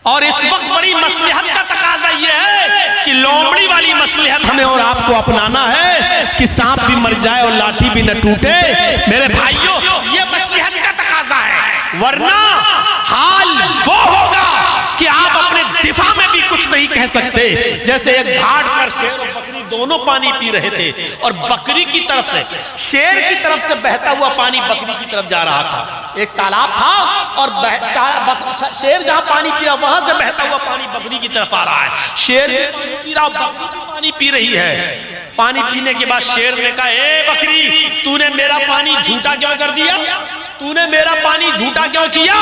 اور اس وقت بڑی مصلحت کا تقاضا یہ ہے کہ لومڑی والی مصلحت ہمیں اور آپ کو اپنانا ہے کہ سانپ بھی مر جائے اور لاٹھی بھی نہ ٹوٹے۔ میرے بھائیوں یہ مصلحت کا تقاضا ہے، ورنہ حال وہ ہوگا کہ آپ اپنے دفاع میں بھی کچھ نہیں کہہ سکتے۔ جیسے ایک گھاٹ پر شیر اور بکری دونوں پانی پی رہے تھے، اور بکری کی طرف سے شیر کی طرف سے بہتا ہوا پانی بکری کی طرف جا رہا تھا۔ ایک تالاب تھا اور شیر جہاں پانی پیا وہاں سے بہتا ہوا پانی بکری کی طرف آ رہا ہے۔ شیر پی رہا، بکری بھی پانی پی رہی ہے۔ پانی پینے کے بعد شیر نے کہا اے بکری، تو نے میرا پانی جھوٹا کیوں کر دیا؟ تو نے میرا پانی جھوٹا کیوں کیا؟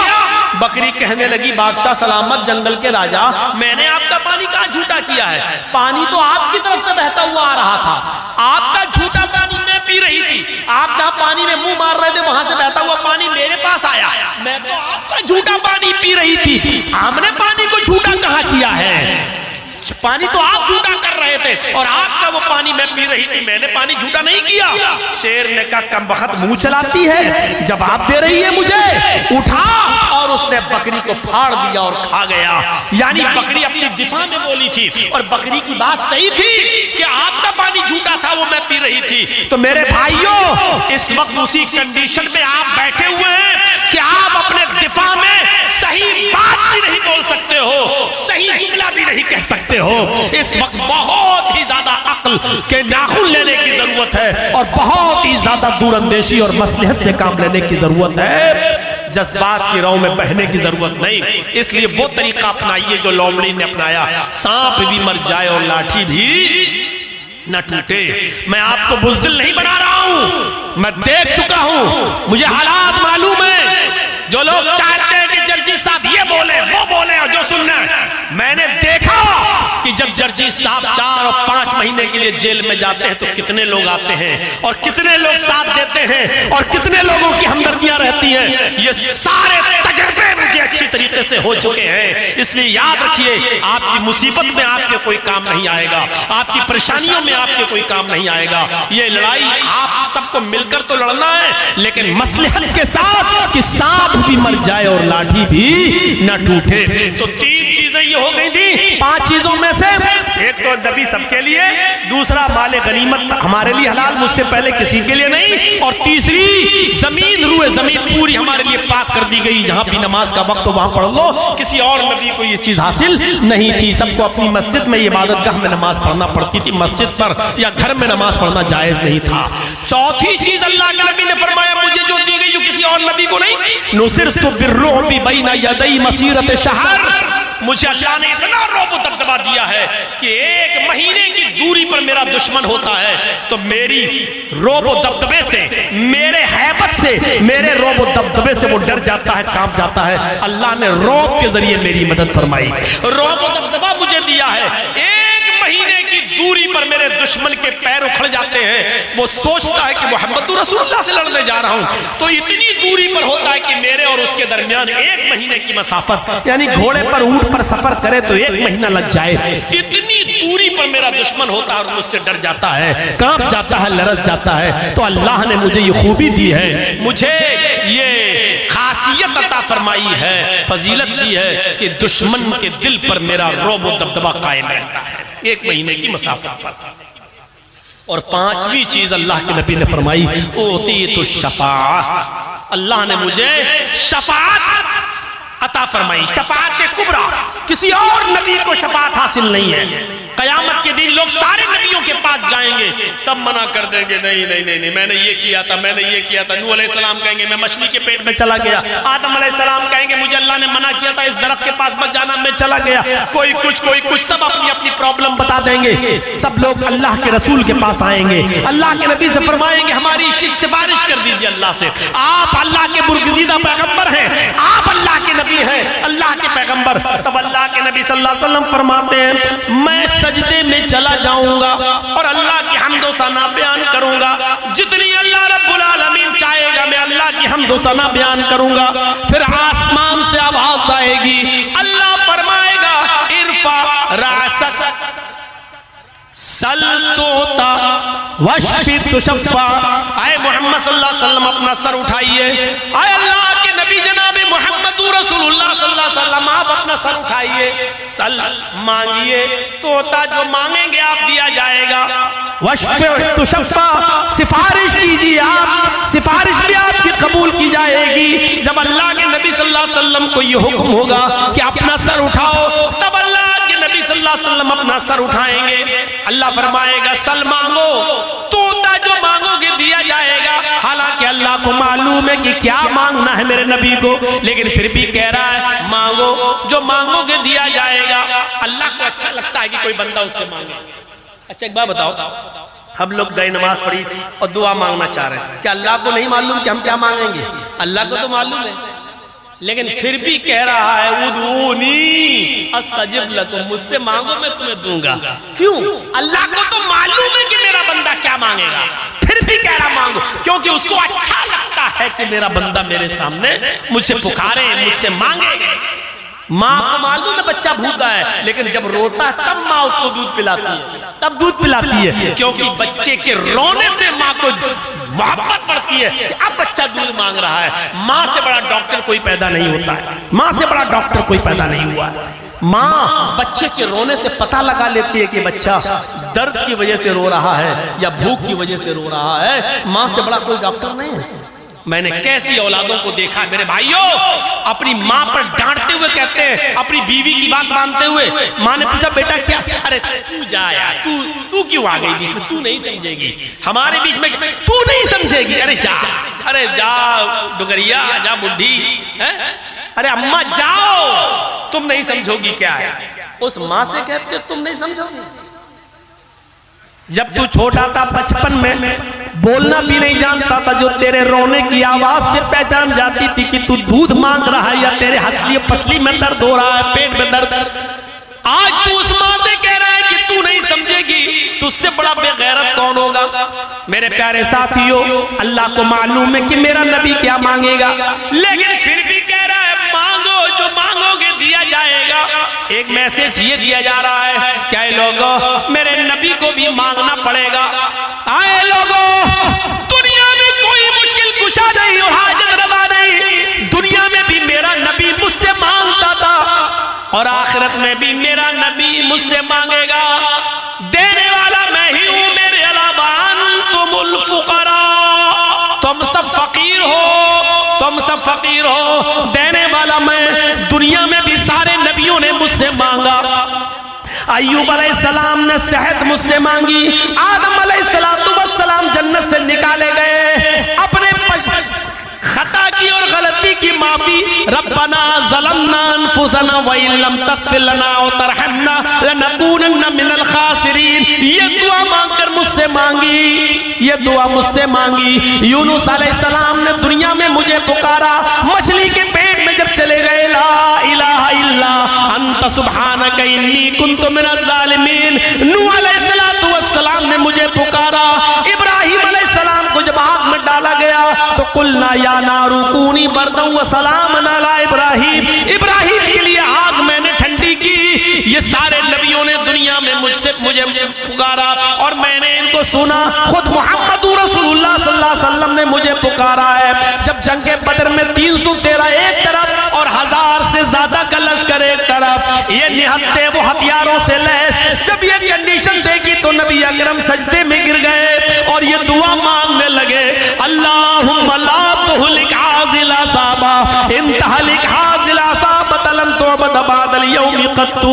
بکری کہنے لگی بادشاہ سلامت جنگل کے راجا، میں نے آپ کا پانی کہاں جھوٹا کیا ہے؟ پانی تو آپ کی طرف سے بہتا ہوا آ رہا تھا، آپ کا جھوٹا پانی میں پی رہی تھی۔ آپ جہاں پانی میں منہ مار رہے تھے وہاں سے بہتا ہوا پانی میرے پاس آیا، میں تو آپ کا جھوٹا پانی پی رہی تھی۔ ہم نے پانی کو جھوٹا کہاں کیا ہے؟ پانی تو آپ جھوٹا کر رہے تھے اور آپ کا وہ پانی میں پی رہی تھی، میں نے پانی جھوٹا نہیں کیا۔ شیر نے کہا کم بخت منہ چلاتی ہے، جواب دے رہی ہے مجھے، اٹھا، اور اس نے بکری کو پھاڑ دیا اور کھا گیا۔ یعنی بکری اپنی دفاع میں بولی تھی اور بکری کی بات صحیح تھی کہ آپ کا پانی جھوٹا تھا، وہ میں پی رہی تھی۔ تو میرے بھائیوں اس وقت اسی کنڈیشن میں آپ بیٹھے ہوئے ہیں کہ آپ اپنے دفاع میں صحیح بات بھی نہیں بول سکتے ہو، صحیح جملہ بھی نہیں کہہ سکتے ہو۔ اس وقت بہت ہی زیادہ عقل کے ناخن لینے کی ضرورت ہے اور بہت ہی زیادہ دور اندیشی اور مصلحت سے کام لینے کی ضرورت ہے، جذبات کی راہ میں بہنے کی ضرورت نہیں۔ اس لیے وہ طریقہ اپنائیے جو لومڑی نے اپنایا، سانپ بھی مر جائے اور لاٹھی بھی نہ ٹوٹے۔ میں آپ کو بزدل نہیں بنا رہا ہوں، میں دیکھ چکا ہوں، مجھے حالات معلوم ہیں۔ جو لوگ چاہتے ہیں کہ جرجی صاحب یہ بولے وہ بولے اور جو سننا ہے، میں نے دیکھا کہ جب جرجی صاحب 4 اور 5 مہینے کے لیے جیل میں جاتے ہیں تو کتنے لوگ آتے ہیں اور کتنے لوگ ساتھ دیتے ہیں اور کتنے لوگوں کی ہمدردیاں رہتی ہیں۔ یہ سارے تجربے مجھے اچھی طریقے سے ہو چکے ہیں۔ اس لیے یاد رکھیے، آپ کی مصیبت میں آپ کے کوئی کام نہیں آئے گا، آپ کی پریشانیوں میں آپ کے کوئی کام نہیں آئے گا۔ یہ لڑائی آپ سب کو مل کر تو لڑنا ہے، لیکن مصلحت کے ساتھ کہ سانپ بھی مر جائے اور لاٹھی بھی نہ ٹوٹے۔ تو 3 چیزیں یہ ہو گئی تھی، 5 چیزوں میں سے ایک تو نبی سب کے لیے، دوسرا مال غنیمت ہمارے لیے حلال، مجھ سے پہلے کسی کے لیے نہیں، اور تیسری زمین، روئے زمین پوری ہمارے لیے پاک کر دی گئی، جہاں بھی نماز کا وقت ہو وہاں پڑھ لو۔ کسی اور نبی کو یہ چیز حاصل نہیں تھی، سب کو اپنی مسجد میں عبادت گاہ میں نماز پڑھنا پڑتی تھی، مسجد پر یا گھر میں نماز پڑھنا جائز نہیں تھا۔ چوتھی چیز اللہ کے نبی نے فرمایا مجھے جو دی گئی کسی اور نبی کو نہیں، نصرت بالرعب بین یدی مسیرۃ شہر، مجھے اللہ نے اتنا رعب و دبدبا دیا ہے کہ 1 مہینے کی دوری پر میرا دشمن ہوتا ہے تو میری رعب و دبدبے سے، میرے ہیبت سے، میرے رعب و دبدبے سے وہ ڈر جاتا ہے، کانپ جاتا ہے۔ اللہ نے رعب کے ذریعے میری مدد فرمائی، رعب و دبدبا مجھے دیا ہے۔ 1 مہینے کی دوری پر میرے دشمن کے پیر اکھڑ جاتے ہیں، وہ سوچتا ہے کہ محمد رسول اللہ سے لڑنے جا رہا ہوں، تو اتنی دوری پر ہوتا ہے کہ میرے اور اس کے درمیان 1 مہینے کی مسافت، یعنی گھوڑے پر اونٹ پر سفر کرے تو 1 مہینہ لگ جائے، اتنی دوری پر میرا دشمن ہوتا ہے اور مجھ سے ڈر جاتا ہے، کانپ جاتا ہے، لرز جاتا ہے۔ تو اللہ نے مجھے یہ خوبی دی ہے، مجھے یہ خاصیت عطا فرمائی ہے، فضیلت دی ہے کہ دشمن کے دل پر میرا رعب و دبدبا قائم رہتا ہے 1 مہینے کی مسافت پر۔ اور 5ویں چیز اللہ کے نبی نے فرمائی اوتیت الشفاعہ، اللہ نے مجھے شفاعت عطا فرمائی، شفاعت کبریٰ، کسی اور نبی کو شفاعت حاصل نہیں ہے۔ قیامت کے دن لوگ سارے نبیوں کے پاس جائیں گے، سب منع کر دیں گے نہیں نہیں نہیں میں نے یہ کیا تھا، میں نے یہ کیا تھا۔ نوح علیہ السلام کہیں گے میں مچھلی کے پیٹ میں چلا گیا، آدم علیہ السلام کہیں گے مجھے اللہ نے منع کیا تھا اس درخت کے پاس مت جانا، میں چلا گیا۔ کوئی کچھ سب اپنی اپنی پرابلم بتا دیں گے، سب لوگ اللہ کے رسول کے پاس آئیں گے، اللہ کے نبی سے فرمائیں گے ہماری سفارش کر دیجئے اللہ سے، آپ اللہ کے برگزیدہ پیغمبر ہیں، آپ اللہ کے نبی ہیں، اللہ کے پیغمبر۔ تب اللہ کے نبی صلی اللہ علیہ وسلم فرماتے ہیں میں سجدے میں چلا جاؤں گا اور اللہ کی حمد و ثنا بیان کروں گا، جتنی اللہ رب العالمین چاہے گا میں اللہ کی حمد و ثنا بیان کروں گا۔ پھر آسمان سے آواز آئے گی، اللہ فرمائے گا ارفع رأسک سل توتا وشفی تشفع، اے محمد صلی اللہ علیہ وسلم اپنا سر اٹھائیے، اے اللہ کے نبی جناب محمد رسول اللہ صلی اللہ علیہ وسلم آپ اپنا سر اٹھائیے، سل مانگیے، توتا جو مانگیں گے آپ دیا جائے گا، وشفع تشفع سفارش کیجیے آپ، سفارش بھی آپ کی قبول کی جائے گی۔ جب اللہ کے نبی صلی اللہ علیہ وسلم کو یہ حکم ہوگا کہ اپنا سر اٹھاؤ، تب اللہ کے نبی صلی اللہ علیہ وسلم اپنا سر اٹھائیں گے، اللہ فرمائے گا سل مانگو، توتا جو مانگو گے دیا جائے گا۔ حالانکہ اللہ کو معلوم ہے کہ کیا مانگنا ہے میرے نبی کو، لیکن پھر بھی کہہ رہا ہے مانگو، جو مانگو گے دیا جائے گا۔ اللہ کو اچھا لگتا ہے کہ کوئی بندہ اس سے مانگے۔ اچھا ایک بات بتاؤ، ہم لوگ گئے نماز پڑھی اور دعا مانگنا چاہ رہے ہیں، کیا اللہ کو نہیں معلوم کہ ہم کیا مانگیں گے؟ اللہ کو تو معلوم ہے، لیکن پھر بھی کہہ رہا ہے ادعونی استجب لکم، مجھ سے مانگو میں تمہیں دوں گا۔ کیوں؟ اللہ کو تو معلوم ہے کہ میرا بندہ کیا مانگے گا، پھر بھی کہہ رہا مانگو، کیونکہ اس کو اچھا لگتا ہے کہ میرا بندہ میرے سامنے مجھ سے پکارے، مجھ سے مانگے۔ ماں کو معلوم ہے بچہ بھوکا ہے، لیکن جب روتا ہے تب ماں اس کو دودھ پلاتی ہے، تب دودھ پلاتی ہے، کیونکہ بچے کے رونے سے ماں کو محبت بڑھتی ہے کہ اب بچہ دودھ مانگ رہا ہے۔ ماں سے بڑا ڈاکٹر کوئی پیدا نہیں ہوتا ہے، ماں سے بڑا ڈاکٹر کوئی پیدا نہیں ہوا ہے۔ ماں بچے کے رونے سے پتہ لگا لیتی ہے کہ بچہ درد کی وجہ سے رو رہا ہے یا بھوک کی وجہ سے رو رہا ہے، ماں سے بڑا کوئی ڈاکٹر نہیں ہے۔ میں نے کیسی اولادوں کو دیکھا میرے بھائیوں، اپنی ماں پر ڈانٹتے ہوئے کہتے ہیں، اپنی بیوی کی بات مانتے ہوئے، ماں نے پوچھا بیٹا کیا؟ ارے تو جا یار، تو کیوں آ گئی بیچ میں؟ تو نہیں سمجھے گی ہمارے بیچ میں، تو نہیں سمجھے گی، ارے جا، ارے جا ڈگریا، جا بڈھی، ارے اماں جاؤ، تم نہیں سمجھو گی کیا ہے۔ اس ماں سے کہتے تم نہیں سمجھو گی۔ جب تو چھوٹا تھا بچپن میں بولنا بھی نہیں جانتا تھا، جو تیرے رونے کی آواز سے پہچان جاتی تھی کہ تو دودھ مانگ رہا ہے یا تیرے ہستی پسلی میں درد ہو رہا ہے، پیٹ میں درد۔ آج تو اس ماں سے کہہ رہا ہے کہ تو نہیں سمجھے گی، تو اس سے بڑا بے غیرت کون ہوگا؟ میرے پیارے ساتھیوں، اللہ کو معلوم ہے کہ میرا نبی کیا مانگے گا، لیکن پھر بھی کہہ رہا ہے مانگو، جو مانگو گے دیا جائے گا۔ ایک میسج یہ دیا جا رہا ہے کہ اے لوگو میرے نبی کو بھی مانگنا پڑے گا۔ اے لوگو دنیا میں کوئی مشکل کشا نہیں اور حاجت روا نہیں، دنیا میں بھی میرا نبی مجھ سے مانگتا تھا اور آخرت میں بھی میرا نبی مجھ سے مانگے گا۔ دینے والا میں ہی ہوں، میرے علاوہ انتم الفقراء، تم سب فقیر ہو، تم سب فقیر ہو، دینے والا میں۔ دنیا میں بھی سارے نبیوں نے مجھ سے مانگا، ایوب علیہ السلام نے صحت مجھ سے مانگی، آدم علیہ السلام جنت سے نکالے گئے، اپنے خطا کی اور غلطی کی معافی، ربنا ظلمنا انفسنا وَإِن لَمْ تَغْفِرْ لَنَا وَتَرْحَمْنَا لَنَكُونَنَّ مِنَ الْخَاسِرِينَ۔ یہ دعا مانگ کر مجھ سے مانگی، یہ دعا مجھ سے مانگی۔ یونس علیہ السلام نے دنیا میں مجھے پکارا، مچھلی کے پیٹ میں جب چلے گئے، لا الہ الا انت سبحانک انی کنت من الظالمین۔ نوح علیہ السلام نے مجھے پکارا، ابراہیم علیہ السلام کو جب آگ میں ڈالا گیا تو قلنا یا نار کونی بردا وسلاما علی ابراہیم، ابراہیم کے لیے آگ میں نے ٹھنڈی کی۔ یہ سارے نبیوں نے دنیا میں مجھے پکارا اور میں نے ان کو سنا، خود محمد رسول اللہ صلی اللہ علیہ وسلم نے مجھے پکارا ہے۔ جب جنگ بدر میں 313 ایک طرف اور 1000 سے زیادہ کا لشکر ایک طرف، یہ نہتے وہ ہتھیاروں سے لیس، جب یہ کنڈیشن دیکھی تو نبی اکرم سجدے میں گر گئے اور یہ دعا مانگنے لگے، اللہم لا تہلک حاذل اصابہ، ان تہلک حاذل اصابہ لن تعبد بعد اليوم قط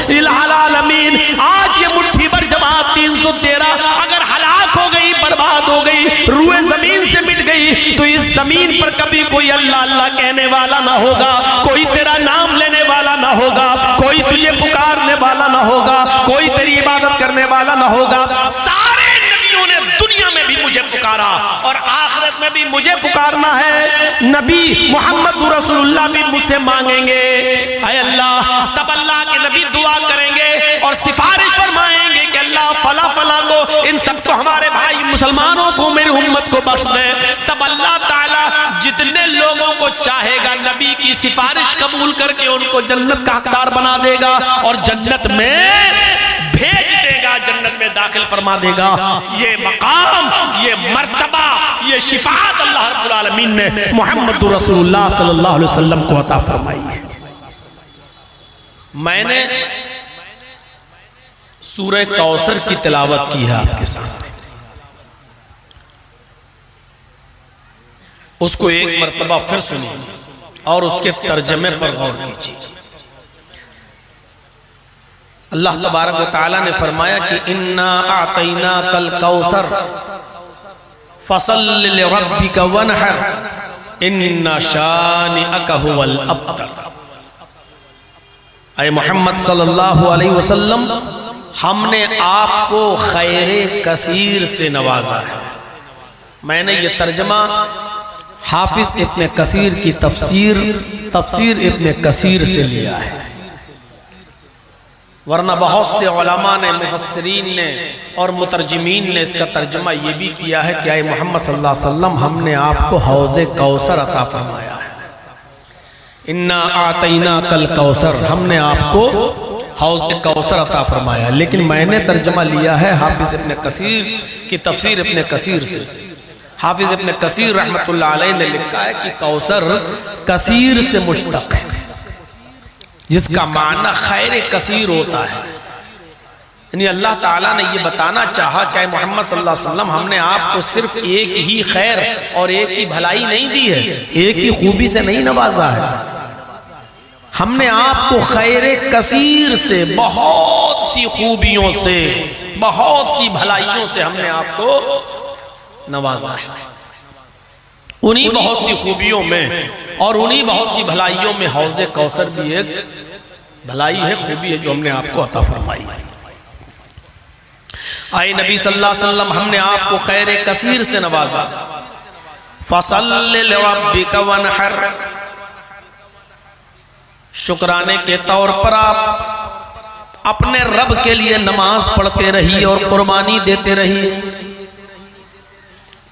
العالمین۔ آج یہ مٹھی بھر جماعت 313 اگر ہلاک ہو گئی، برباد ہو گئی، روئے زمین سے مٹ گئی، تو اس زمین پر کبھی کوئی اللہ اللہ کہنے والا نہ ہوگا، کوئی تیرا نام لینے والا نہ ہوگا، کوئی تجھے پکارنے والا نہ ہوگا، کوئی تیری عبادت کرنے والا نہ ہوگا۔ سارے نبیوں نے دنیا میں بھی مجھے پکارا اور آخرت میں بھی مجھے پکارنا ہے۔ نبی محمد رسول اللہ بھی مجھ سے مانگیں گے، اے اللہ، تب اللہ کے نبی دعا کریں گے اور سفارش فرمائیں گے کہ اللہ فلا فلا کو، ان سب کو، ہمارے بھائی مسلمانوں کو، میری امت کو بخش دے۔ تب اللہ تعالیٰ جتنے لوگوں کو چاہے گا نبی کی سفارش قبول کر کے ان کو جنت کا حقدار بنا دے گا اور جنت میں بھیج دے گا، جنت میں داخل فرما دے گا۔ یہ مقام، یہ مرتبہ، یہ شفاعت اللہ رب العالمین نے محمد رسول اللہ صلی اللہ علیہ وسلم کو عطا فرمائی ہے۔ میں نے سورہ کوثر کی تلاوت کی ہے آپ کے سامنے، اس کو ایک مرتبہ پھر سنیے اور اس کے ترجمے پر غور کیجیے۔ اللہ تبارک و تعالی نے فرمایا کہ اِنَّا أَعْطَيْنَاكَ الْكَوْثَرَ فَصَلِّ لِرَبِّكَ وَانْحَرْ إِنَّ شَانِئَكَ هُوَ الْأَبْتَرُ۔ اے محمد صلی اللہ علیہ وسلم، ہم نے آپ کو خیر کثیر سے نوازا ہے۔ میں نے یہ ترجمہ حافظ ابن کثیر کی تفسیر ابن کثیر سے لیا ہے، ورنہ بہت سے علماء نے، مفسرین نے اور مترجمین نے اس کا ترجمہ یہ بھی کیا ہے کہ اے محمد صلی اللہ علیہ وسلم، ہم نے آپ کو حوض کوثر عطا فرمایا ہے۔ اِنَّا أَعْطَيْنَاكَ الْكَوْثَرَ، ہم نے آپ کو حوض کوثر عطا فرمایا، لیکن میں نے ترجمہ لیا ہے حافظ ابن کثیر کی تفسیر ابن کثیر سے۔ حافظ ابن کثیر رحمت اللہ علیہ نے لکھا ہے کہ کوثر کثیر سے مشتق ہے، جس کا معنی خیر کثیر ہوتا ہے۔ یعنی اللہ تعالیٰ نے یہ بتانا چاہا کہ محمد صلی اللہ علیہ وسلم، ہم نے آپ کو صرف ایک ہی خیر اور ایک ہی بھلائی نہیں دی ہے، ایک ہی خوبی سے نہیں نوازا ہے، ہم نے آپ کو خیر کثیر سے، بہت سی خوبیوں سے، بہت سی بھلائیوں سے ہم نے آپ کو نوازا ہے۔ انہی بہت سی خوبیوں میں اور انہی بہت سی بھلائیوں میں حوض کوثر بھی ایک بھلائی ہے، خوبی ہے جو ہم نے آپ کو عطا فرمائی ہے۔ آئے نبی صلی اللہ علیہ وسلم، ہم نے آپ کو خیر کثیر سے نوازا۔ فَصَلِّ لِرَبِّكَ وَانْحَرْ، شکرانے کے طور پر آپ اپنے رب کے لیے نماز پڑھتے رہیے اور قربانی دیتے رہیے۔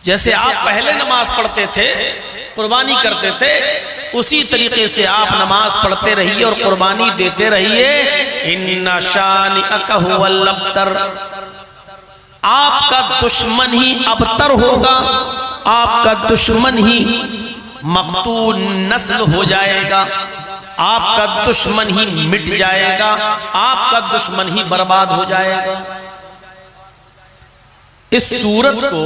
جیسے آپ پہلے نماز پڑھتے تھے، قربانی کرتے تھے، اسی طریقے سے آپ نماز پڑھتے رہیے اور قربانی دیتے رہیے۔ اِنَّ شَانِئَكَ هُوَ الْأَبْتَرُ، آپ کا دشمن ہی ابتر ہوگا، آپ کا دشمن ہی مقتوع نسل ہو جائے گا، آپ کا دشمن ہی مٹ جائے گا، آپ کا دشمن ہی برباد ہو جائے گا۔ اس سورت کو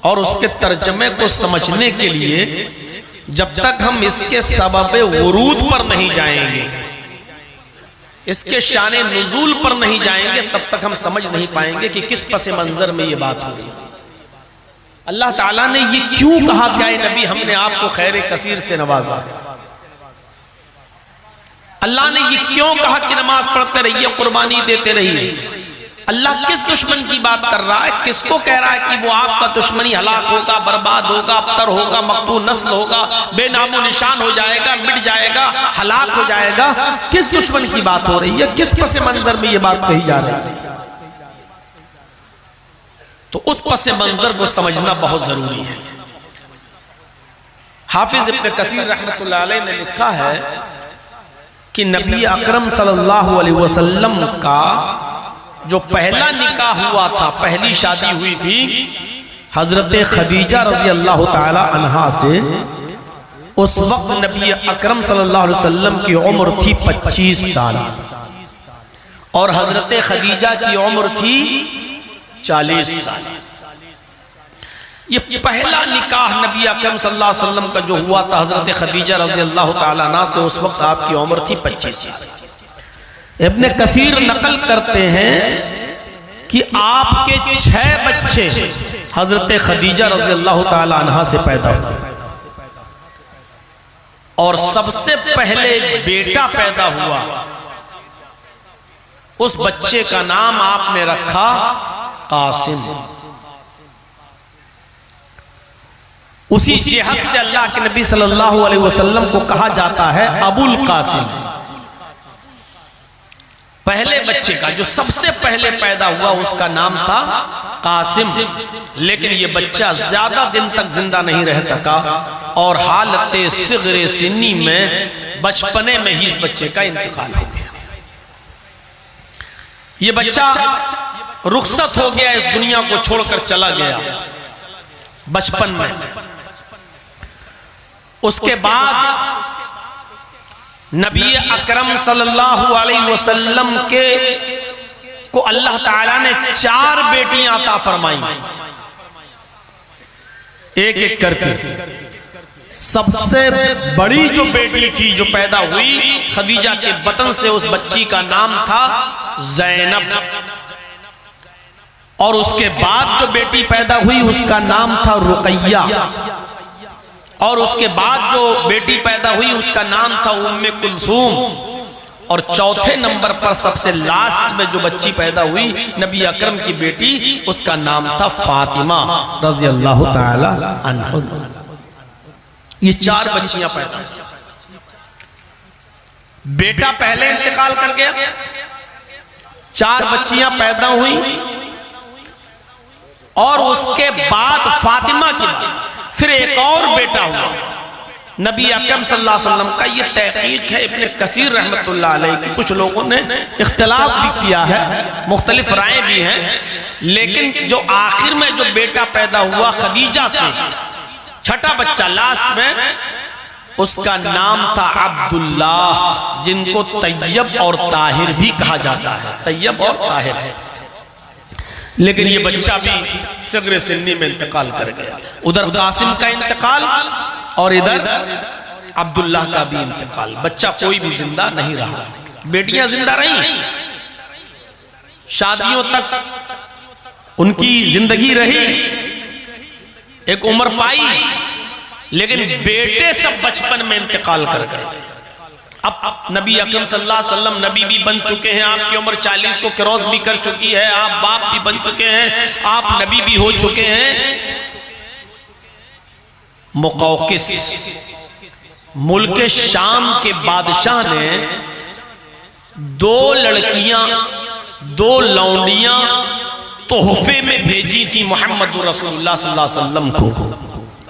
اور اس کے ترجمے کو سمجھنے کے لیے جب تک ہم اس کے سبب ورود پر نہیں جائیں گے، اس کے شان نزول پر نہیں جائیں گے، تب تک ہم سمجھ نہیں پائیں گے کہ کس پس منظر میں یہ بات ہوئی۔ اللہ تعالیٰ نے یہ کیوں کہا کہ اے نبی، ہم نے آپ کو خیر کثیر سے نوازا؟ اللہ نے یہ کیوں کہا کہ نماز پڑھتے رہیے، قربانی دیتے رہیے؟ اللہ کس دشمن کی بات کر رہا ہے؟ کس کو کہہ رہا ہے کہ وہ آپ کا دشمنی ہلاک ہوگا، برباد ہوگا، ابتر ہوگا، مقتوع نسل ہوگا، بے نام و نشان ہو جائے گا، مٹ جائے گا، ہلاک ہو جائے گا؟ کس دشمن کی بات ہو رہی ہے؟ کس پس منظر میں یہ بات کہی جا رہی ہے؟ تو اس پس منظر کو سمجھنا بہت ضروری ہے۔ حافظ ابن کثیر رحمت اللہ علیہ نے لکھا ہے کہ نبی اکرم صلی اللہ علیہ وسلم کا جو پہلا نکاح ہوا تھا، پہلی شادی ہوئی تھی حضرت خدیجہ رضی اللہ تعالی عنہا سے، اس وقت نبی اکرم صلی اللہ علیہ وسلم کی عمر تھی 25 سال اور حضرت خدیجہ کی عمر تھی 40 سال۔ یہ پہلا نکاح نبی اکرم صلی اللہ علیہ وسلم کا جو ہوا تھا حضرت خدیجہ رضی اللہ تعالیٰ عنہ سے، اس وقت آپ کی عمر تھی 25 سال۔ ابن کثیر نقل کرتے ہیں کہ آپ کے 6 بچے حضرت خدیجہ رضی اللہ تعالیٰ عنہ سے پیدا ہوئے، اور سب سے پہلے بیٹا پیدا ہوا، اس بچے کا نام آپ نے رکھا قاسم۔ اسی جہت سے اللہ کے نبی صلی اللہ علیہ وسلم کو کہا جاتا ہے ابو القاسم۔ پہلے بچے کا جو سب سے پہلے پیدا ہوا اس کا نام تھا قاسم، لیکن یہ بچہ زیادہ دن تک زندہ نہیں رہ سکا اور حالت صغر سنی میں بچپنے میں ہی اس بچے کا انتقال ہو گیا۔ یہ بچہ رخصت ہو گیا، اس دنیا کو چھوڑ کر چلا گیا بچپن میں۔ اس کے بعد نبی اکرم صلی اللہ علیہ وسلم کو اللہ تعالیٰ نے 4 بیٹیاں عطا فرمائیں، ایک ایک کر کے۔ سب سے بڑی جو بیٹی تھی جو پیدا ہوئی خدیجہ کے بطن سے، اس بچی کا نام تھا زینب، اور اس کے بعد جو بیٹی پیدا ہوئی اس کا نام تھا رقیہ، اور اس کے بعد جو بیٹی پیدا ہوئی اس کا نام تھا ام کلثوم، اور چوتھے نمبر پر سب سے لاسٹ میں جو بچی پیدا ہوئی نبی اکرم کی بیٹی، اس کا نام تھا فاطمہ رضی اللہ تعالی عنہ۔ یہ 4 بچیاں پیدا ہوئی۔ بیٹا پہلے انتقال کر گیا، 4 بچیاں پیدا ہوئی، اور اس کے بعد فاطمہ کی پھر ایک اور بیٹا ہوا۔ نبی اکرم صلی اللہ علیہ وسلم کا یہ تحقیق ہے ابن کثیر رحمت اللہ علیہ کی، کچھ لوگوں نے اختلاف بھی کیا ہے، مختلف رائے بھی ہیں، لیکن جو آخر میں جو بیٹا پیدا ہوا خدیجہ سے، چھٹا بچہ لاسٹ میں، اس کا نام تھا عبداللہ، جن کو طیب اور طاہر بھی کہا جاتا ہے، طیب اور طاہر ہے۔ لیکن یہ بچہ بھی صغر سنی میں انتقال کر گیا، ادھر قاسم کا انتقال اور ادھر عبداللہ کا بھی انتقال، بچہ کوئی بھی زندہ نہیں رہا۔ بیٹیاں زندہ رہیں، شادیوں تک ان کی زندگی رہی، ایک عمر پائی، لیکن بیٹے سب بچپن میں انتقال کر گئے۔ اب نبی اکرم صلی اللہ علیہ وسلم نبی بھی بن چکے ہیں، آپ کی عمر 40 کو کراس بھی کر چکی ہے، آپ باپ بھی بن چکے ہیں، آپ نبی بھی ہو چکے ہیں۔ مقوقس ملک شام کے بادشاہ نے 2 لڑکیاں 2 لونڈیاں تحفے میں بھیجی تھی محمد رسول اللہ صلی اللہ علیہ وسلم کو۔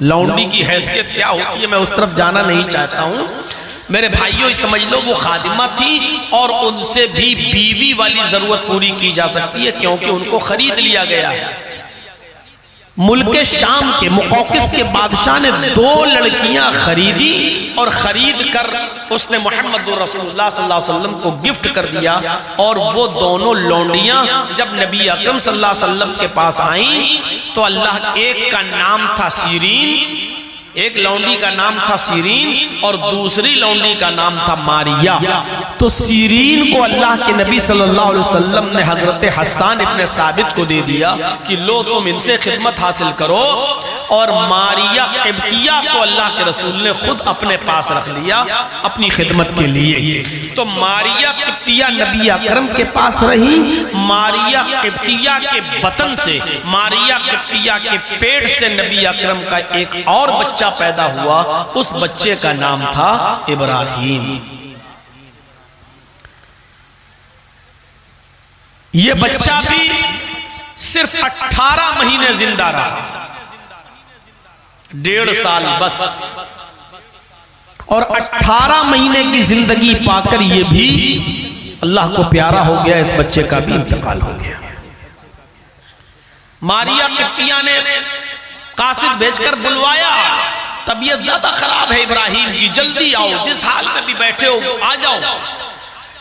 لونڈی کی حیثیت کیا ہوتی ہے میں اس طرف جانا نہیں چاہتا ہوں، میرے بھائیوں سمجھ لو وہ خادمہ تھی، اور ان سے بھی بیوی والی ضرورت پوری کی جا سکتی ہے کیونکہ ان کو خرید لیا گیا ہے۔ ملک شام کے مقوقس کے بادشاہ نے 2 لڑکیاں خریدی، اور خرید کر اس نے محمد رسول اللہ صلی اللہ علیہ وسلم کو گفٹ کر دیا، اور وہ دونوں لونڈیاں جب نبی اکرم صلی اللہ علیہ وسلم کے پاس آئیں تو اللہ، ایک کا نام تھا سیرین، ایک لونڈی کا نام تھا سیرین، اور دوسری لونڈی کا نام تھا ماریہ۔ تو سیرین کو اللہ کے نبی صلی اللہ علیہ وسلم نے حضرت حسان ابن ثابت کو دے دیا کہ لو تم ان سے خدمت حاصل کرو، اور ماریہ قبطیہ کو اللہ کے رسول نے خود اپنے پاس رکھ لیا اپنی خدمت کے لیے۔ تو ماریہ قبطیہ نبی اکرم کے پاس رہی، ماریہ قبطیہ کے بطن سے، ماریہ قبطیہ کے پیٹ سے نبی اکرم کا ایک اور بچہ پیدا ہوا، اس بچے کا نام تھا ابراہیم۔ یہ بچہ بھی صرف 18 مہینے زندہ رہا، 1.5 سال بس، اور 18 مہینے کی زندگی پا کر یہ بھی اللہ کو پیارا ہو گیا، اس بچے کا بھی انتقال ہو گیا۔ ماریہ قبطیہ نے قاصد بھیج کر بلوایا، طبیعت زیادہ خراب ہے ابراہیم کی، جلدی آؤ، جس حال میں بھی بیٹھے ہو آ جاؤ۔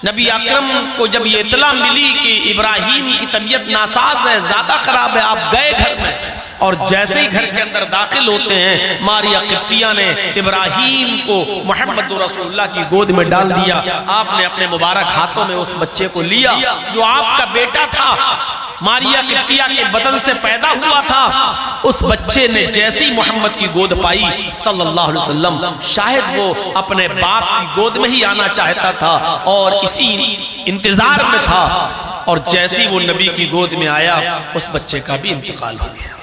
نبی اکرم کو جب یہ اطلاع ملی کہ ابراہیم کی طبیعت ناساز ہے، زیادہ خراب ہے، آپ گئے گھر میں، اور جیسے ہی گھر کے اندر داخل ہوتے ہیں ماریہ قبطیہ نے ابراہیم کو محمد رسول اللہ کی گود میں ڈال دیا۔ آپ نے اپنے مبارک ہاتھوں میں اس بچے کو لیا جو آپ کا بیٹا تھا، ماریہ قبطیہ کے بدن سے پیدا ہوا تھا۔ اس بچے نے جیسی محمد کی گود پائی صلی اللہ علیہ وسلم، شاید وہ اپنے باپ کی گود میں ہی آنا چاہتا تھا اور اسی انتظار میں تھا، اور جیسی وہ نبی کی گود میں آیا اس بچے کا بھی انتقال ہو گیا۔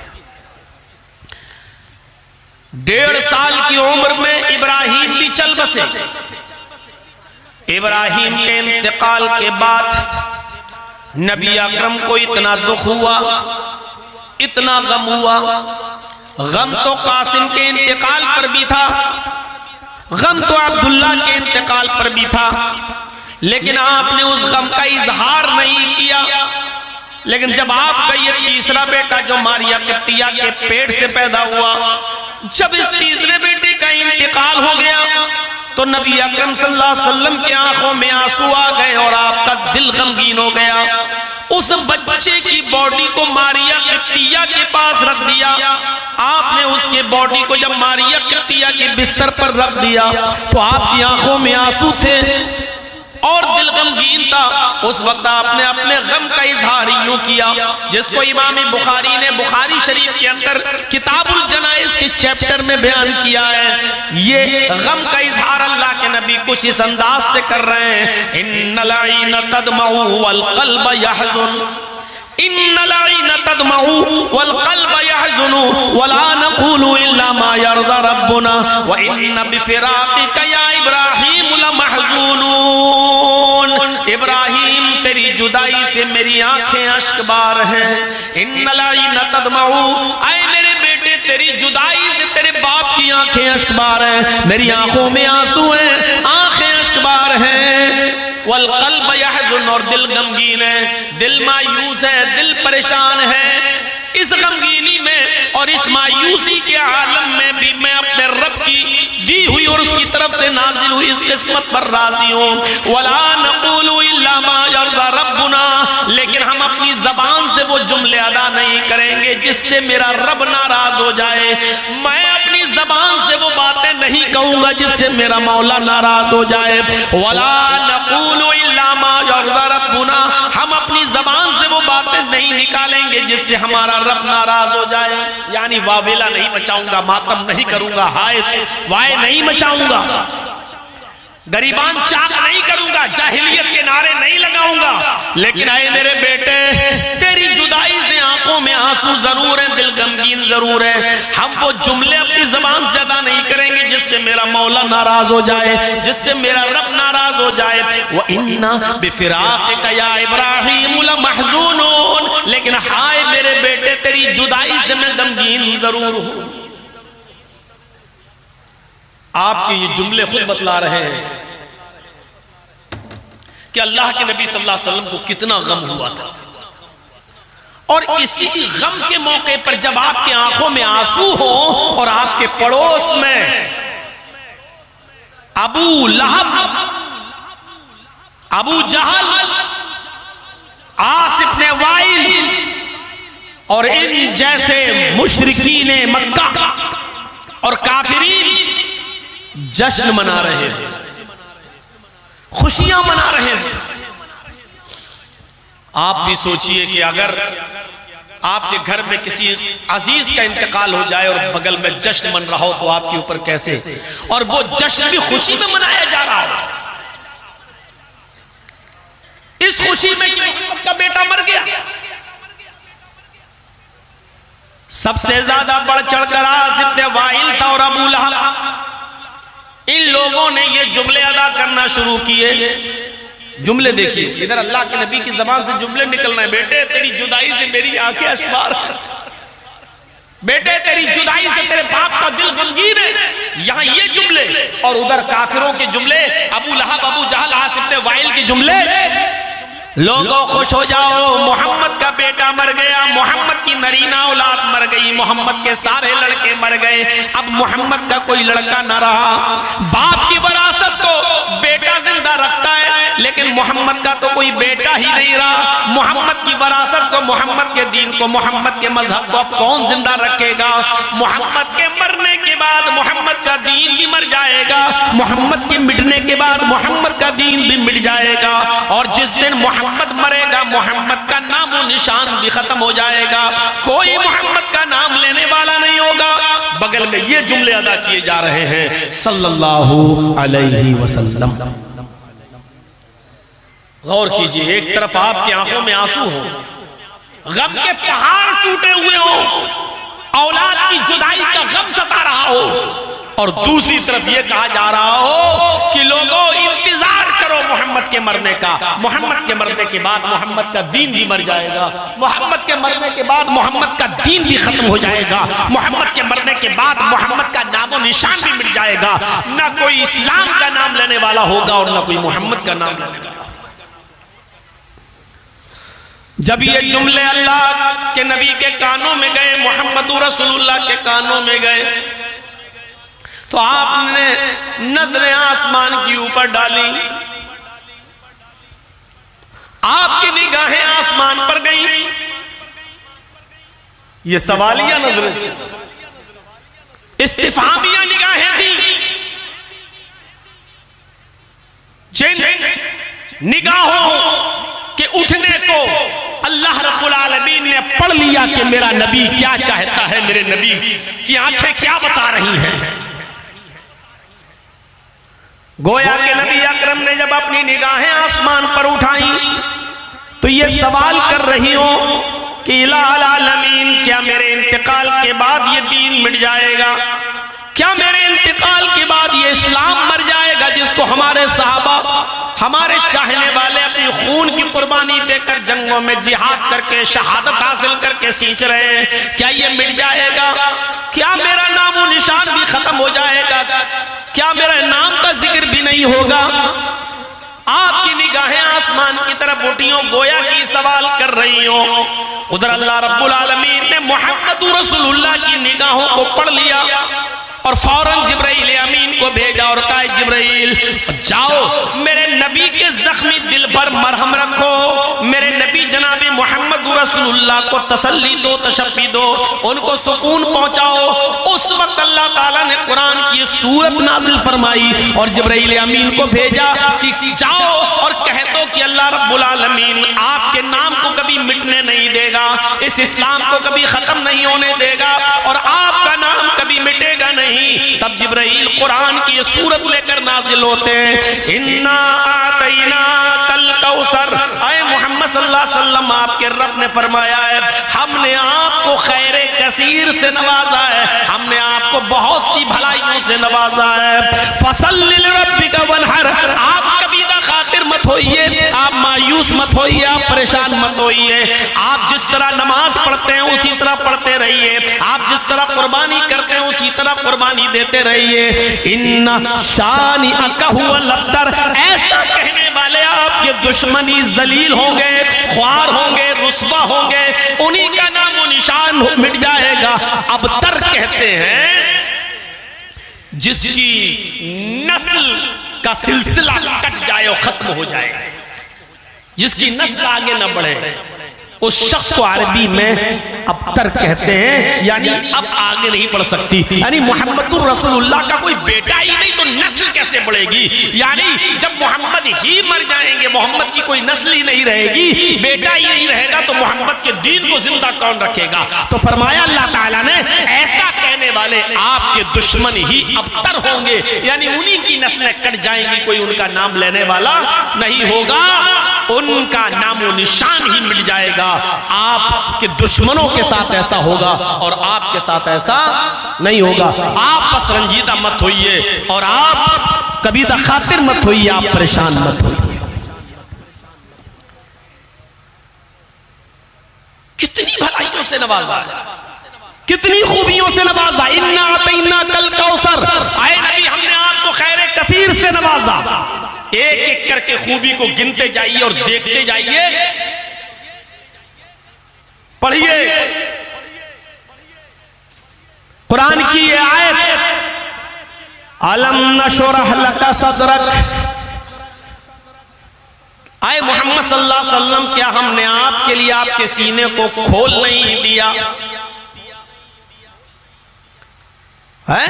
1.5 سال کی عمر میں ابراہیم بھی چل بسے۔ ابراہیم کے انتقال کے بعد نبی اکرم کو اتنا دکھ ہوا، اتنا غم ہوا۔ غم تو قاسم کے انتقال پر بھی تھا، غم تو عبداللہ کے انتقال پر بھی تھا، لیکن آپ نے اس غم کا اظہار نہیں کیا، لیکن جب آپ کا یہ تیسرا بیٹا جو ماریا قبطیہ کے پیٹ سے پیدا ہوا، جب اس تیسرے بیٹے کا انتقال ہو گیا تو نبی اکرم صلی اللہ علیہ وسلم کی آنکھوں میں آنسو آ گئے اور آپ کا دل غمگین ہو گیا۔ اس بچے کی باڈی کو ماریا قبطیہ کے پاس رکھ دیا۔ آپ نے اس کے باڈی کو جب ماریا قبطیہ کے بستر پر رکھ دیا تو آپ کی آنکھوں میں آنسو تھے اور دل غمگین تھا۔ اس وقت آپ نے اپنے غم کا اظہار یوں کیا جس کو امام بخاری نے بخاری شریف کے اندر کتاب الجنائز کے چیپٹر میں بیان کیا ہے۔ یہ غم کا اظہار اللہ کے نبی کچھ اس انداز سے کر رہے ہیں، ان العین تدمع والقلب یحزن، ان العین تدمع والقلب یحزن ولا نقول الا ما يرضى ربنا وان بفراقك یا ابراہیم لمحزونون۔ ابراہیم تیری جدائی سے میری آنکھیں اشک بار ہیں۔ ان العین تدمع، اے میرے بیٹے تیری جدائی سے تیرے باپ کی آنکھیں اشک بار ہیں، میری آنکھوں میں آنسو ہیں، آنکھیں اشک بار ہیں۔ والقلب یحزن، اور دل غمگین ہے، دل مایوس ہے، دل پریشان ہے۔ اس غمگینی میں اور اس مایوسی کے عالم میں بھی میں اپنے رب کی دی ہوئی اور اس کی طرف سے نازل ہوئی اس قسمت پر راضی ہوں۔ وَلَا نَقُولُ إِلَّا مَا يَرْضَى رَبُّنَا، لیکن ہم اپنی زبان سے وہ جملے ادا نہیں کریں گے جس سے میرا رب ناراض ہو جائے۔ میں اپنی زبان سے وہ باتیں نہیں کہوں گا جس سے میرا مولا ناراض ہو جائے۔ وَلَا نَقُولُ إِلَّا مَا يَرْضَى رَبُّنَا، ہم اپنی زبان سے وہ باتیں نہیں نکالیں گے جس سے ہمارا رب ناراض ہو جائے۔ یعنی واویلا نہیں مچاؤں گا، ماتم نہیں کروں گا، ہائے وائے نہیں مچاؤں گا، گریبان چاک نہیں کروں گا، جاہلیت کے نعرے نہیں لگاؤں گا، لیکن اے میرے بیٹے تیری جدائی سے آنکھوں میں آنسو ضرور ہے، دل غمگین ضرور ہے، ہم وہ جملے اپنی زبان سے ادا نہیں کریں گے جس سے میرا مولا ناراض ہو جائے، جس سے میرا رب ناراض ہو جائے۔ وَإِنَّا بِفِرَاقِكَ يَا إِبْرَاهِيمُ لَمَحْزُونُونَ، لیکن ہائے میرے بیٹے تیری جدائی سے میں غمگین ضرور ہوں۔ آپ کے یہ جملے خود بتلا رہے ہیں کہ اللہ کے نبی صلی اللہ علیہ وسلم کو کتنا غم ہوا تھا، اور اسی غم کے موقع پر جب آپ کے آنکھوں میں آنسو ہو اور آپ کے پڑوس میں ابو لہب، ابو جہل، عاص بن وائل اور ان جیسے مشرکین مکہ اور کافرین جشن منا رہے ہیں، خوشیاں منا رہے ہیں۔ آپ بھی سوچئے کہ اگر آپ کے گھر میں کسی عزیز کا انتقال ہو جائے اور بغل میں جشن من رہا ہو تو آپ کے اوپر کیسے، اور وہ جشن بھی خوشی میں منایا جا رہا ہو، اس خوشی میں کہ محمد کا بیٹا مر گیا۔ سب سے زیادہ بڑھ چڑھ کر عاص بن وائل تھا اور ابو لہب، ان لوگوں نے یہ جملے ادا کرنا شروع کیے۔ جملے دیکھیے، ادھر اللہ کے نبی کی زبان سے جملے نکل رہے ہیں، بیٹے تیری جدائی سے میری آنکھیں اشکبار ہیں، بیٹے تیری جدائی سے تیرے باپ کا دل غمگین ہے، یہاں یہ جملے، اور ادھر کافروں کے جملے، ابو لہب، ابو جہل، عاص بن وائل کے جملے۔ لوگوں خوش ہو جاؤ، محمد کا بیٹا مر گیا، محمد کی نرینہ اولاد مر گئی، محمد کے سارے لڑکے مر گئے، اب محمد کا کوئی لڑکا نہ رہا۔ باپ کی وراثت کو بیٹا زندہ رکھتا ہے لیکن محمد کا تو کوئی بیٹا ہی نہیں رہا، محمد کی وراثت کو، محمد کے دین کو، محمد کے مذہب کو اب کون زندہ رکھے گا؟ محمد کے مرنے کے بعد محمد کا دین بھی مر جائے گا، محمد کے مٹنے کے بعد محمد کا دین بھی مٹ جائے گا، اور جس دن محمد مرے گا محمد کا نام و نشان بھی ختم ہو جائے گا، کوئی محمد کا نام لینے والا نہیں ہوگا۔ بغل میں یہ جملے ادا کیے جا رہے ہیں صلی اللہ علیہ وسلم۔ غور کیجئے، ایک طرف آپ کی آنکھوں میں آنسو ہو، غم کے پہاڑ ٹوٹے ہوئے ہو، اولاد کی جدائی کا غم ستا رہا ہو، اور دوسری طرف یہ کہا جا رہا ہو کہ لوگوں انتظار کرو محمد کے مرنے کا، محمد کے مرنے کے بعد محمد کا دین بھی مر جائے گا، محمد کے مرنے کے بعد محمد کا دین بھی ختم ہو جائے گا، محمد کے مرنے کے بعد محمد کا نام و نشان بھی مٹ جائے گا، نہ کوئی اسلام کا نام لینے والا ہوگا اور نہ کوئی محمد کا نام لینے والا ہوگا۔ جب یہ جملے اللہ کے نبی کے کانوں میں گئے، محمد رسول اللہ کے کانوں میں گئے، تو آپ نے نظریں آسمان کی اوپر ڈالی، آپ کی نگاہیں آسمان پر گئیں۔ یہ سوالیہ نظریں تھیں، استفہامیہ نگاہیں تھیں، جن نگاہوں کے اٹھنے کو اللہ رب العالمین نے پڑھ لیا کہ میرا نبی کیا چاہتا ہے، میرے نبی کی آنکھیں کیا بتا رہی ہیں۔ گویا کہ نبی اکرم نے جب اپنی نگاہیں آسمان پر اٹھائیں تو یہ سوال کر رہی ہوں کہ الہ العالمین، کیا میرے انتقال کے بعد یہ دین مٹ جائے گا؟ کیا میرے انتقال کے بعد یہ اسلام مر جائے گا جس کو ہمارے صحابہ، ہمارے چاہنے والے اپنی خون کی قربانی دے کر جنگوں میں جہاد کر کے شہادت حاصل کر کے سینچ رہے ہیں؟ کیا یہ مٹ جائے گا؟ کیا میرا نام و نشان بھی ختم ہو جائے گا؟ کیا میرے نام کا ذکر بھی نہیں ہوگا؟ آپ کی نگاہیں آسمان کی طرف اٹھیوں، گویا کی سوال کر رہی ہوں۔ ادھر اللہ رب العالمین نے محمد رسول اللہ کی نگاہوں کو پڑھ لیا اور فوراً جبرائیل امین کو بھیجا اور کہا جبرائیل جاؤ میرے نبی کے زخمی دل پر مرہم رکھو، میرے نبی جناب محمد رسول اللہ کو تسلی دو، تشفی دو، ان کو سکون پہنچاؤ۔ اس وقت اللہ تعالیٰ نے قرآن کی سورت نازل فرمائی اور جبرائیل امین کو بھیجا کہ جاؤ اور کہہ دو کہ اللہ رب العالمین آپ کے نام کو کبھی مٹنے نہیں دے گا، اس اسلام کو کبھی ختم نہیں ہونے دے گا اور آپ کا نام کبھی مٹے گا نہیں۔ تب جبرائیل قرآن کی یہ سورت لے کر نازل ہوتے ہیں، اِنَّا أَعْطَيْنَاكَ الْكَوْثَرَ، اے محمد صلی اللہ علیہ وسلم آپ کے رب نے فرمایا ہے ہم نے آپ کو خیر کثیر سے نوازا ہے، ہم نے آپ کو بہت سی بھلائیوں سے نوازا ہے۔ فَصَلِّ لِرَبِّكَ وَانْحَرْ، آپ کبیدہ خاطر مت ہوئیے، آپ مایوس مت ہوئیے، آپ پریشان مت ہوئیے، آپ جس طرح نماز پڑھتے ہیں اسی طرح پڑھتے رہیے، آپ جس طرح قربانی کرتے ہیں اسی طرح قربانی دیتے رہیے۔ اِنَّ شَانِئَكَ هُوَ الْأَبْتَرُ، ایسا کہنے والے آپ کے دشمنی ذلیل ہوں گے، خوار ہوں گے، رسوا ہوں گے، انہی کا نام و نشان مٹ جائے گا۔ ابتر کہتے ہیں جس کی نسل کا سلسلہ کٹ جائے اور ختم ہو جائے، جس کی نسل آگے نہ بڑھے، اس شخص کو عربی میں ابتر کہتے ہیں، یعنی اب آگے نہیں بڑھ سکتی۔ یعنی محمد الرسول اللہ کا کوئی بیٹا ہی نہیں تو نسل کیسے بڑھے گی؟ یعنی جب محمد ہی مر جائیں گے، محمد کی کوئی نسل ہی نہیں رہے گی، بیٹا ہی نہیں رہے گا تو محمد کے دین کو زندہ کون رکھے گا؟ تو فرمایا اللہ تعالیٰ نے ایسا کہنے والے آپ کے دشمن ہی ابتر ہوں گے، یعنی انہی کی نسلیں کٹ جائیں گی، کوئی ان کا نام لینے والا نہیں ہوگا، ان کا نام و نشان ہی مل جائے گا۔ آپ کے دشمنوں کے ساتھ ایسا ہوگا اور آپ کے ساتھ ایسا نہیں ہوگا۔ آپ بس رنجیدہ مت ہوئیے اور آپ کبیدہ خاطر مت ہوئیے، آپ پریشان مت ہوئیے۔ کتنی بھلائیوں سے نوازا ہے، کتنی خوبیوں سے نوازا۔ اِنَّا أَعْطَيْنَاكَ الْكَوْثَرَ، اے نبی ہم نے آپ کو خیر کثیر سے نوازا۔ ایک ایک کر کے خوبی کو گنتے جائیے اور دیکھتے جائیے، پڑھیے قرآن کی یہ آیت، أَلَمْ نَشْرَحْ لَكَ صَدْرَكَ، اے محمد صلی اللہ علیہ وسلم کیا ہم نے آپ کے لیے آپ کے سینے کو کھول نہیں دیا ہے؟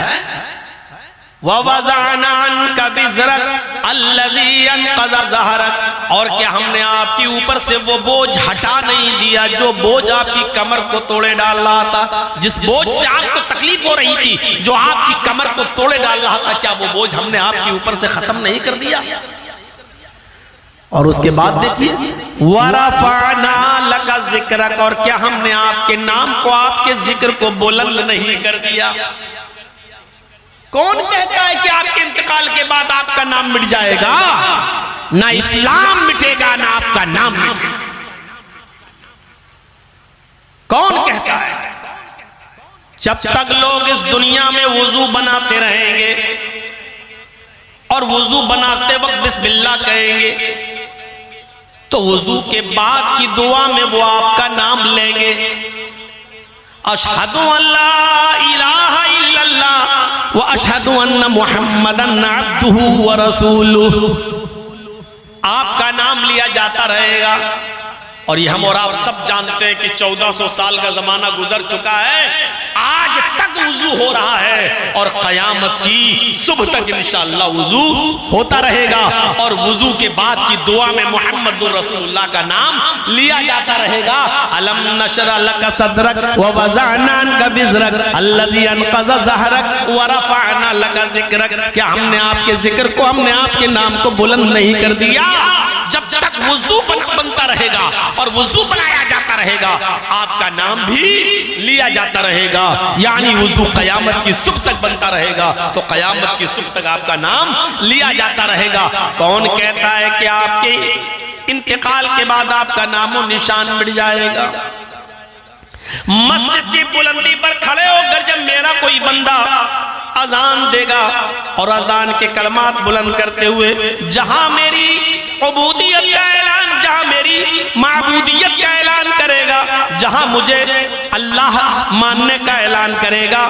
وَوَضَعْنَا عَنْكَ وِزْرَكَ الَّذِي أَنْقَضَ ظَهْرَكَ، اور کیا ہم نے آپ کی اوپر سے وہ بوجھ ہٹا نہیں دیا جو بوجھ آپ کی کمر کو توڑے ڈال رہا تھا، جس بوجھ سے آپ کو تکلیف ہو رہی تھی، جو آپ کی کمر کو توڑے ڈال رہا تھا، کیا وہ بوجھ ہم نے آپ کی اوپر سے ختم نہیں کر دیا؟ اور اس کے بعد دیکھیے وَرَفَعْنَا لَكَ ذِكْرَكَ، اور کیا ہم نے آپ کے نام کو، آپ کے ذکر کو بلند نہیں کر دیا؟ کون کہتا ہے کہ آپ کے انتقال کے بعد آپ کا نام مٹ جائے گا؟ نہ اسلام مٹے گا نہ آپ کا نام مٹے گا۔ کون کہتا ہے؟ جب تک لوگ اس دنیا میں وضو بناتے رہیں گے اور وضو بناتے وقت بسم اللہ کہیں گے، تو وضو کے بعد کی دعا میں وہ آپ کا نام لیں گے، اشہدو ان لا الہ الا اللہ واشہدو ان محمدن عبدہ ورسولہ، آپ کا نام لیا جاتا رہے گا۔ اور یہ ہم اور آپ سب جانتے ہیں کہ 1400 سال کا زمانہ گزر چکا ہے، آج تک وضو ہو رہا ہے اور قیامت کی صبح تک انشاءاللہ وضو ہوتا رہے گا، اور وضو کے بعد کی دعا میں محمد رسول اللہ کا نام لیا جاتا رہے گا۔ الم نشرح لک صدرک ووضعنا عنک وزرک الذی انقض ظہرک ورفعنا لک ذکرک، کیا ہم نے آپ کے ذکر کو، ہم نے آپ کے نام کو بلند نہیں کر دیا؟ جب تک وضو بنتا رہے گا اور وضو بنایا جاتا رہے گا، آپ کا نام بھی لیا جاتا رہے گا، یعنی وضو قیامت کی صبح تک بنتا رہے گا تو قیامت کی صبح تک آپ کا نام لیا جاتا رہے گا۔ کون کہتا ہے کہ آپ کے انتقال کے بعد آپ کا نام و نشان مٹ جائے گا؟ مسجد کی بلندی پر کھڑے ہو کر جب میرا کوئی بندہ اذان دے گا اور اذان کے کلمات بلند کرتے ہوئے جہاں میری عبودیت کا اعلان، جہاں میری معبودیت کا اعلان کرے گا، جہاں مجھے اللہ ماننے کا اعلان کرے گا،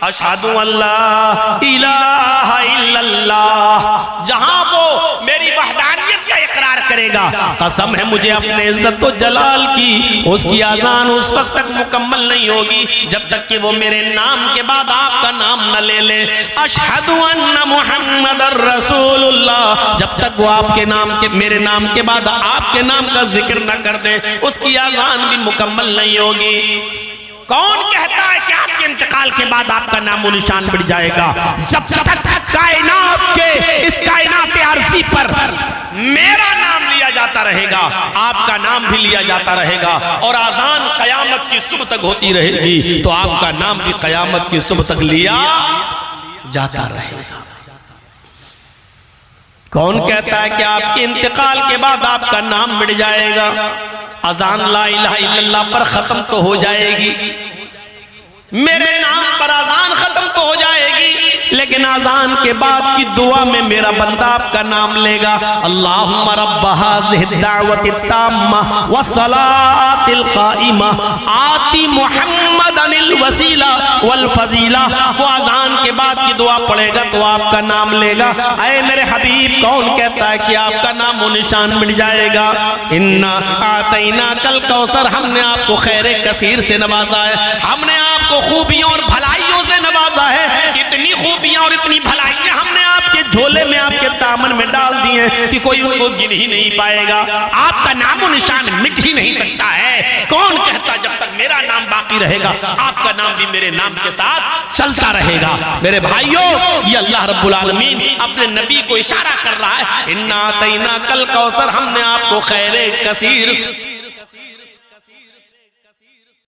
اشہدو ان لا الہ الا اللہ، جہاں وہ میری وحدانیت کا اقرار کرے گا، قسم ہے مجھے اپنے عزت و جلال کی، اس کی اذان اس وقت تک مکمل نہیں ہوگی جب تک کہ وہ میرے نام کے بعد آپ کا نام نہ لے لے، اشہدو ان محمد رسول اللہ، جب تک وہ آپ کے نام کے، میرے نام کے بعد آپ کے نام کا ذکر نہ کر دے، اس کی اذان بھی مکمل نہیں ہوگی۔ کون کہتا ہے کہ آپ کے انتقال کے بعد آپ کا نام و نشان مٹ جائے گا؟ جب تک کائنات کے اس کائنات عرضی پر میرا نام لیا جاتا رہے گا، آپ کا نام بھی لیا جاتا رہے گا، اور اذان قیامت کی صبح تک ہوتی رہے گی تو آپ کا نام بھی قیامت کی صبح تک لیا جاتا رہے گا۔ کون کہتا ہے کہ آپ کے انتقال کے بعد آپ کا نام مٹ جائے گا؟ اذان لا الہ الا اللہ پر ختم تو ہو جائے گی، میرے نام پر اذان ختم تو ہو جائے گی، لیکن اذان کے بعد کی دعا میں میرا بندہ آپ کا نام لے گا، اللہم رب ھذہ الدعوۃ التامہ والصلاۃ القائمہ آتی محمدا الوسیلہ والفضیلہ، وہ اذان کے بعد کی دعا پڑھے گا تو آپ کا نام لے گا۔ اے میرے حبیب، کون کہتا ہے کہ آپ کا نام و نشان مٹ جائے گا؟ انا اعطیناک الکوثر، ہم نے آپ کو خیر کثیر سے نوازا ہے، ہم نے آپ کو خوبیوں اور بھلائیوں سے نوازا ہے، اتنی خوبیاں اور اتنی بھلائیاں ہم نے آپ کے جھولے میں، آپ کے دامن میں ڈال دی ہیں کہ کوئی ان کو گن ہی نہیں پائے گا، آپ کا نام و نشان مٹ ہی نہیں سکتا ہے۔ کون کہتا جب تک میرا نام باقی رہے گا آپ کا نام بھی میرے نام کے ساتھ چلتا رہے گا؟ میرے بھائیوں، یہ اللہ رب العالمین اپنے نبی کو اشارہ کر رہا ہے، انا اعطیناک الکوثر، ہم نے آپ کو خیر کثیر